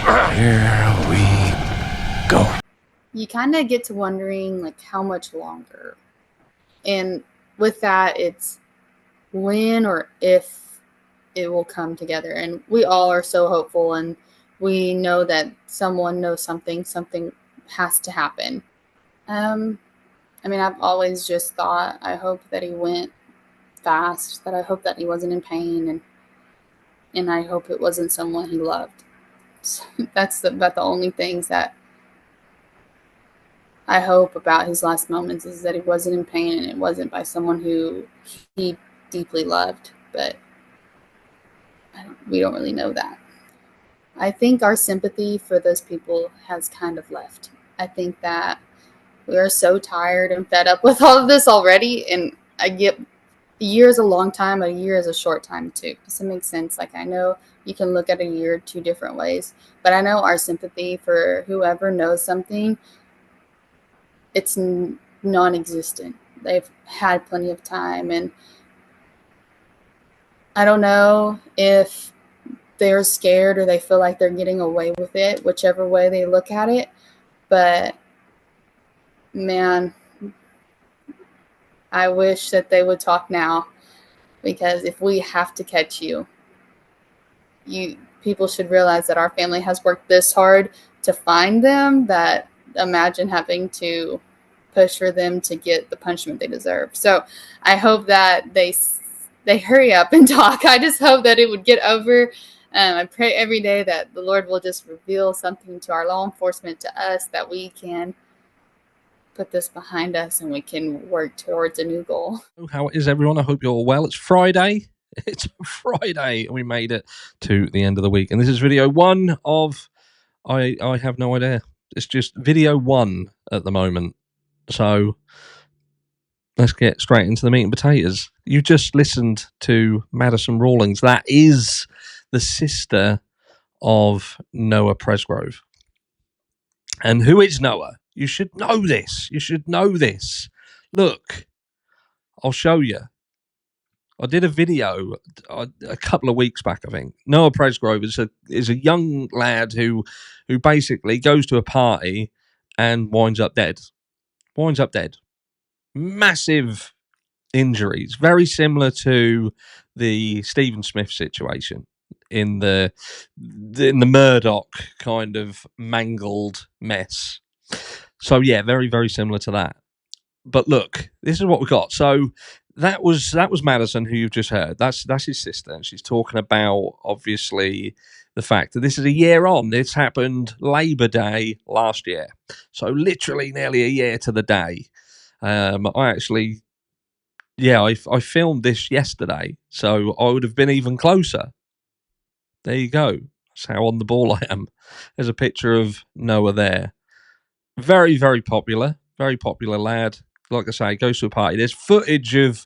Here we go. You kind of get to wondering, like, how much longer? And with that, it's when or if it will come together. And we all are so hopeful, and we know that someone knows something has to happen. I've always just thought, I hope that he went fast, that I hope that he wasn't in pain, and I hope it wasn't someone he loved. So that's about the only things that I hope about his last moments, is that he wasn't in pain and it wasn't by someone who he deeply loved. But we don't really know that. I think our sympathy for those people has kind of left. I think that we are so tired and fed up with all of this already. And I get, a year is a long time, a year is a short time too. Does it make sense? Like, I know you can look at a year two different ways, but I know our sympathy for whoever knows something, it's non-existent. They've had plenty of time, and I don't know if they're scared or they feel like they're getting away with it, whichever way they look at it. But man, I wish that they would talk now, because if we have to catch you, people should realize that our family has worked this hard to find them, that imagine having to push for them to get the punishment they deserve. So I hope that they hurry up and talk. I just hope that it would get over. I pray every day that the Lord will just reveal something to our law enforcement, to us, that we can put this behind us and we can work towards a new goal. How is everyone? I hope you're all well. It's Friday. It's Friday, and we made it to the end of the week. And this is video one of, I have no idea. It's just video one at the moment. So let's get straight into the meat and potatoes. You just listened to Madison Rawlings. That is the sister of Noah Presgrove. And who is Noah? You should know this. You should know this. Look, I'll show you. I did a video a couple of weeks back, I think. Noah Presgrove is a young lad who basically goes to a party and winds up dead. Massive injuries, very similar to the Stephen Smith situation in the Murdoch kind of mangled mess. So yeah, very, very similar to that. But look, this is what we got. So that was Madison, who you've just heard. That's his sister, and she's talking about, obviously, the fact that this is a year on. This happened Labor Day last year, so literally nearly a year to the day. I filmed this yesterday, so I would have been even closer. There you go. That's how on the ball I am. There's a picture of Noah there. Very, very popular lad. Like I say, goes to a party. There's footage of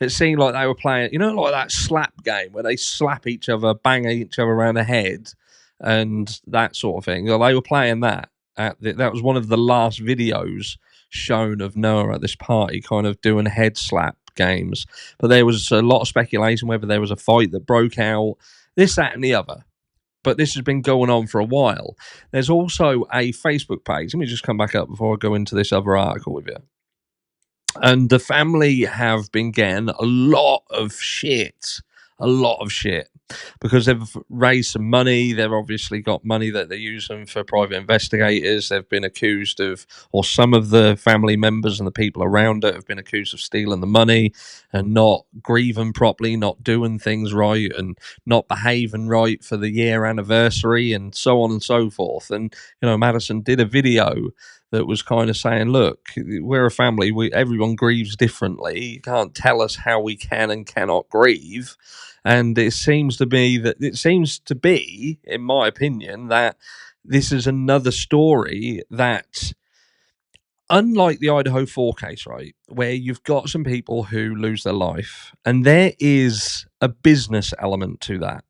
it seemed like they were playing, like that slap game where they slap each other, bang each other around the head, and that sort of thing. Well, they were playing that. That was one of the last videos shown of Noah at this party, kind of doing head slap games. But there was a lot of speculation whether there was a fight that broke out, this, that, and the other. But this has been going on for a while. There's also a Facebook page. Let me just come back up before I go into this other article with you. And the family have been getting a lot of shit, because they've raised some money. They've obviously got money that they're using for private investigators. They've been accused of, or some of the family members and the people around it have been accused of stealing the money and not grieving properly, not doing things right, and not behaving right for the year anniversary, and so on and so forth. And, Madison did a video that was kind of saying, look, we're a family. Everyone grieves differently. You can't tell us how we can and cannot grieve. And it seems to be, in my opinion, that this is another story that, unlike the Idaho 4 case, right, where you've got some people who lose their life, and there is a business element to that.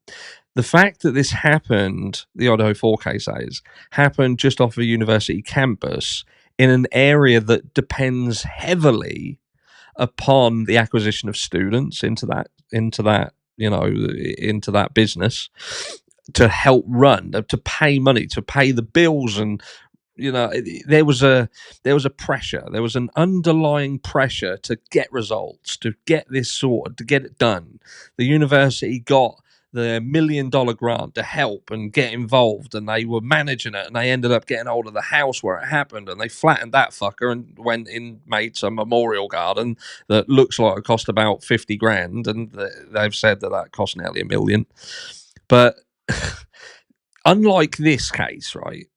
The fact that this happened, the Idaho 4 case happened just off a university campus in an area that depends heavily upon the acquisition of students into that business, to help run, to pay money, to pay the bills, and there was a pressure, there was an underlying pressure to get results, to get this sorted, to get it done. The university got the $1 million grant to help and get involved, and they were managing it, and they ended up getting hold of the house where it happened, and they flattened that fucker and went in, made some memorial garden that looks like it cost about 50 grand, and they've said that cost nearly $1 million. But unlike this case, right,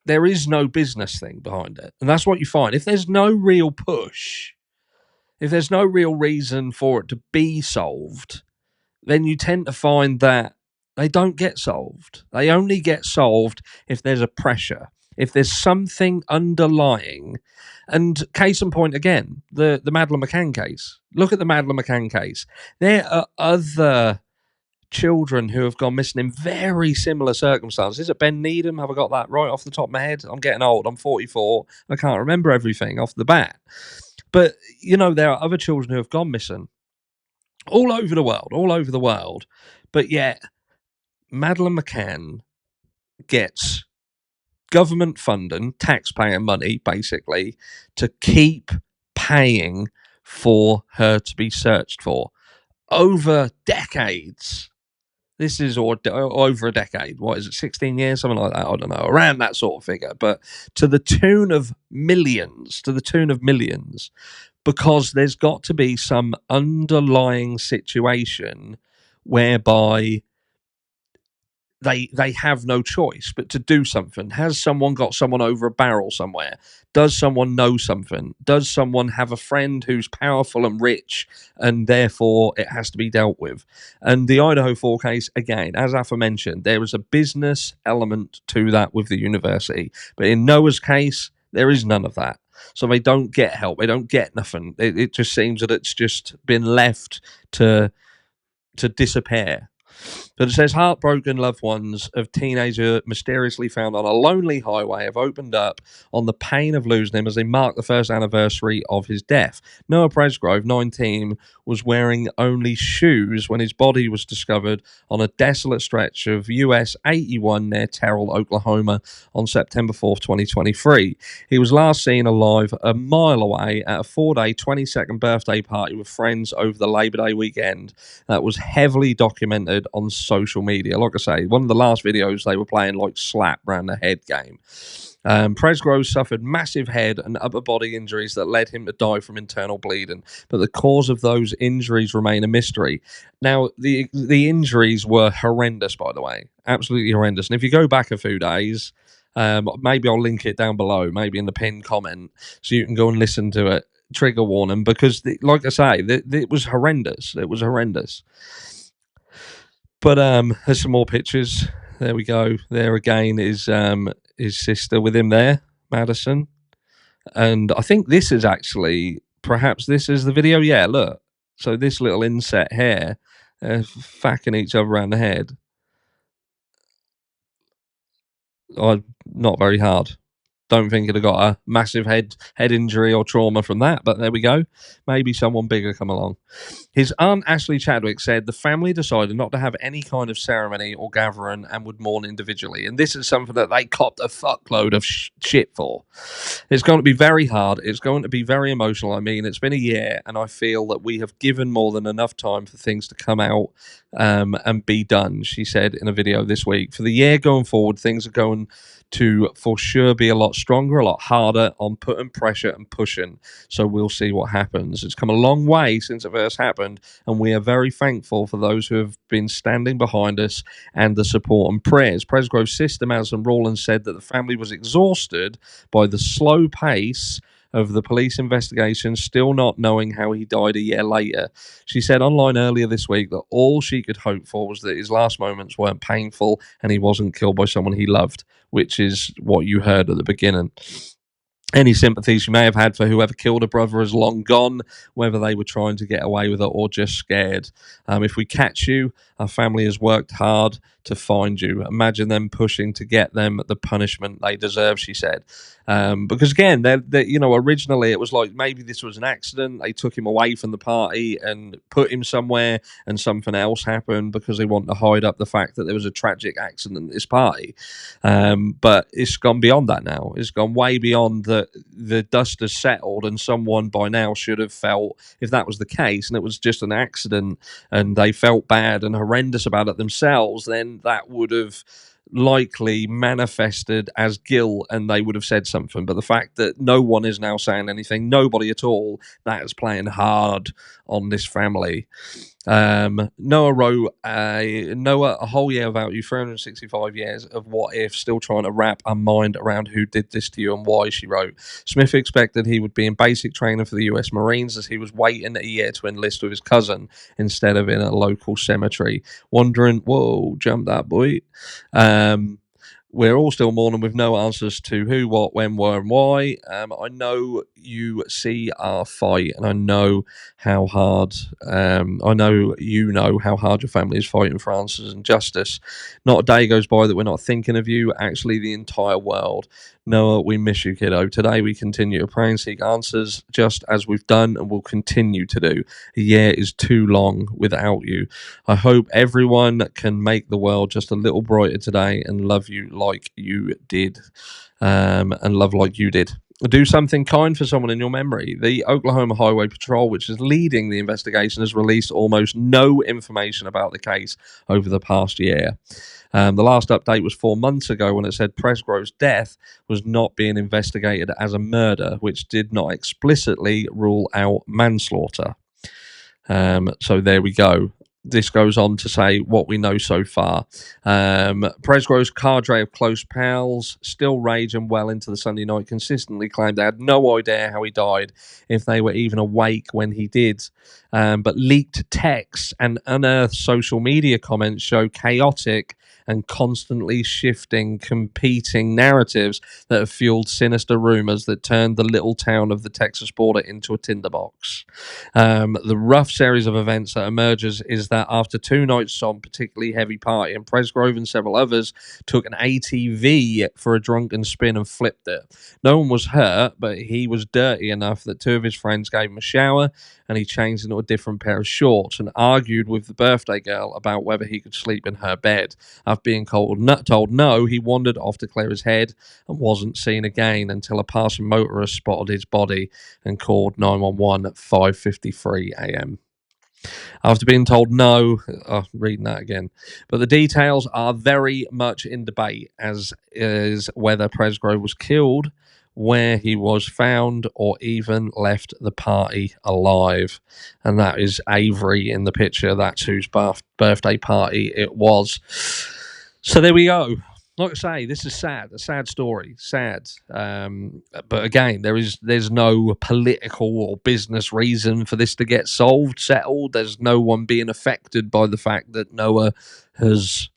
there is no business thing behind it. And that's what you find. If there's no real push, if there's no real reason for it to be solved, then you tend to find that they don't get solved. They only get solved if there's a pressure, if there's something underlying. And case in point again, the Madeleine McCann case. Look at the Madeleine McCann case. There are other children who have gone missing in very similar circumstances. Is it Ben Needham? Have I got that right off the top of my head? I'm getting old. I'm 44. I can't remember everything off the bat. But, there are other children who have gone missing all over the world. But yet, Madeleine McCann gets government funding, taxpayer money, basically, to keep paying for her to be searched for over decades. This is over a decade. What is it, 16 years? Something like that. I don't know. Around that sort of figure. But to the tune of millions, because there's got to be some underlying situation whereby they have no choice but to do something. Has someone got someone over a barrel somewhere? Does someone know something? Does someone have a friend who's powerful and rich, and therefore it has to be dealt with? And the Idaho 4 case, again, as aforementioned, there is a business element to that with the university. But in Noah's case, there is none of that. So they don't get help. They don't get nothing. It just seems that it's just been left to disappear. But it says heartbroken loved ones of teenager mysteriously found on a lonely highway have opened up on the pain of losing him as they mark the first anniversary of his death. Noah Presgrove, 19, was wearing only shoes when his body was discovered on a desolate stretch of US 81 near Terrell, Oklahoma on September 4th, 2023. He was last seen alive a mile away at a 4-day, 22nd birthday party with friends over the Labor Day weekend that was heavily documented on social media. Like I say, one of the last videos they were playing like slap around the head game. Presgrove suffered massive head and upper body injuries that led him to die from internal bleeding, but the cause of those injuries remain a mystery. Now, the injuries were horrendous, by the way, absolutely horrendous. And if you go back a few days, maybe I'll link it down below, maybe in the pinned comment, so you can go and listen to it. Trigger warning, because like I say, it was horrendous. It was horrendous. But there's some more pictures. There we go. There again is his sister with him there, Madison. And I think this is actually, perhaps this is the video. Yeah, look. So this little inset here, fucking each other around the head. Not very hard. Don't think it'd have got a massive head injury or trauma from that, but there we go. Maybe someone bigger come along. His aunt Ashley Chadwick said the family decided not to have any kind of ceremony or gathering and would mourn individually. And this is something that they copped a fuckload of shit for. It's going to be very hard. It's going to be very emotional. I mean, it's been a year, and I feel that we have given more than enough time for things to come out and be done, she said in a video this week. For the year going forward, things are going to for sure be a lot stronger, a lot harder on putting pressure and pushing. So we'll see what happens. It's come a long way since it first happened, and we are very thankful for those who have been standing behind us and the support and prayers. Presgrove's sister, Madison Rawlins, said that the family was exhausted by the slow pace of the police investigation, still not knowing how he died a year later. She said online earlier this week that all she could hope for was that his last moments weren't painful and he wasn't killed by someone he loved, which is what you heard at the beginning. Any sympathies you may have had for whoever killed a brother is long gone, whether they were trying to get away with it or just scared. If we catch you, our family has worked hard to find you. Imagine them pushing to get them the punishment they deserve, she said. Because again, you know, originally it was like maybe this was an accident. They took him away from the party and put him somewhere, and something else happened because they want to hide up the fact that there was a tragic accident at this party. But it's gone beyond that now. It's gone way beyond that. The dust has settled, and someone by now should have felt, if that was the case and it was just an accident and they felt bad and horrendous about it themselves, then that would have likely manifested as guilt and they would have said something. But the fact that no one is now saying anything, nobody at all, that is playing hard on this family. Noah wrote, Noah, a whole year without you, 365 years of what if, still trying to wrap our mind around who did this to you and why, she wrote. Smith expected he would be in basic training for the US Marines as he was waiting a year to enlist with his cousin instead of in a local cemetery. Wondering, whoa, jump that boy. We're all still mourning with no answers to who, what, when, where, and why. I know you see our fight, and I know how hard. I know you know how hard your family is fighting for answers and justice. Not a day goes by that we're not thinking of you. Actually, the entire world. Noah, we miss you, kiddo. Today we continue to pray and seek answers, just as we've done and will continue to do. A year is too long without you. I hope everyone can make the world just a little brighter today and love you like you did. And love like you did. Do something kind for someone in your memory. The Oklahoma Highway Patrol, which is leading the investigation, has released almost no information about the case over the past year. The last update was 4 months ago when it said Presgrove's death was not being investigated as a murder, which did not explicitly rule out manslaughter. So there we go. This goes on to say what we know so far. Presgrove's cadre of close pals, still raging well into the Sunday night, consistently claimed they had no idea how he died, if they were even awake when he did. But leaked texts and unearthed social media comments show chaotic and constantly shifting, competing narratives that have fueled sinister rumors that turned the little town of the Texas border into a tinderbox. The rough series of events that emerges is that after 2 nights on particularly heavy party, and Presgrove and several others took an ATV for a drunken spin and flipped it. No one was hurt, but he was dirty enough that 2 of his friends gave him a shower, and he changed into a different pair of shorts and argued with the birthday girl about whether he could sleep in her bed. After being told no, he wandered off to clear his head and wasn't seen again until a passing motorist spotted his body and called 911 at 5:53 a.m. After being told no, reading that again. But the details are very much in debate, as is whether Presgrove was killed, where he was found, or even left the party alive. And that is Avery in the picture. That's whose birthday party it was. So there we go. Like I say, this is sad. A sad story. Sad. But again, there's no political or business reason for this to get solved, settled. There's no one being affected by the fact that Noah has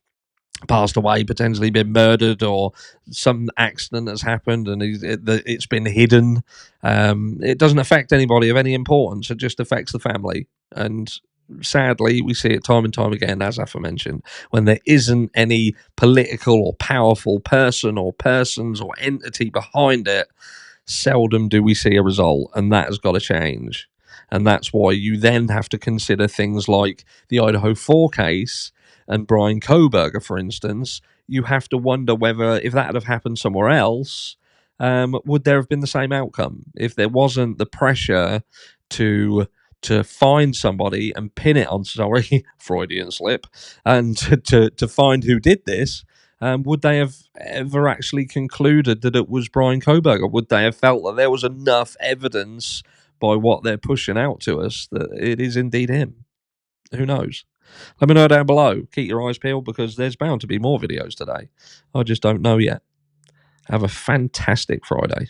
passed away, potentially been murdered, or some accident has happened and it's been hidden. It doesn't affect anybody of any importance. It just affects the family. And sadly, we see it time and time again, as aforementioned, when there isn't any political or powerful person or persons or entity behind it, seldom do we see a result, and that has got to change. And that's why you then have to consider things like the Idaho 4 case and Brian Kohberger, for instance. You have to wonder whether, if that had have happened somewhere else, would there have been the same outcome? If there wasn't the pressure to find somebody and pin it on, sorry, Freudian slip, and to find who did this, would they have ever actually concluded that it was Brian Kohberger? Would they have felt that there was enough evidence by what they're pushing out to us that it is indeed him? Who knows? Let me know down below. Keep your eyes peeled, because there's bound to be more videos today. I just don't know yet. Have a fantastic Friday.